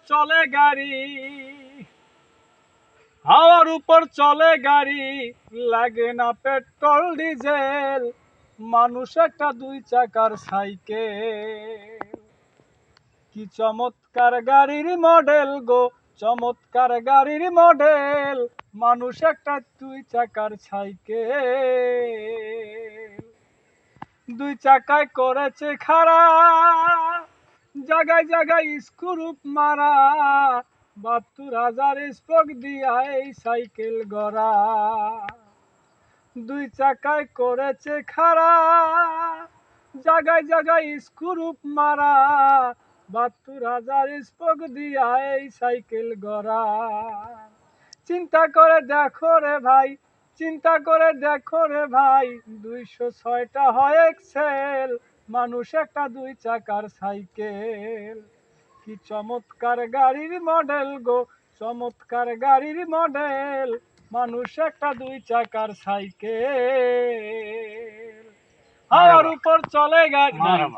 চলে গাড়ি, হাওয়ার উপর চলে গাড়ি, লাগে না পেট্রোল ডিজেল, মানুষ একটা দুই চাকার সাইকেল। কি চমৎকার গাড়ির মডেল গো, চমৎকার গাড়ির মডেল, মানুষ একটা দুই চাকার সাইকেল। দুই চাকায় করেছে খাড়া, জায়গায় জায়গায় স্ক্রু মারা, ৭২,০০০ স্পোক দিয়া এই সাইকেল গড়া। দুই চাকায় করেছে খাড়া, জায়গায় জায়গায় স্ক্রু মারা, ৭২,০০০ স্পোক দিয়া এই সাইকেল গড়া। চিন্তা করে দেখো রে ভাই, চিন্তা করে দেখো রে ভাই, ২০৬টা হয় এক্সেল, মানুষ একটা দুই চাকার সাইকেল। কি চমৎকার গাড়ির মডেল গো, চমৎকার গাড়ির মডেল, মানুষ একটা দুই চাকার সাইকেল। হাওয়ার উপর চলে গাড়ি।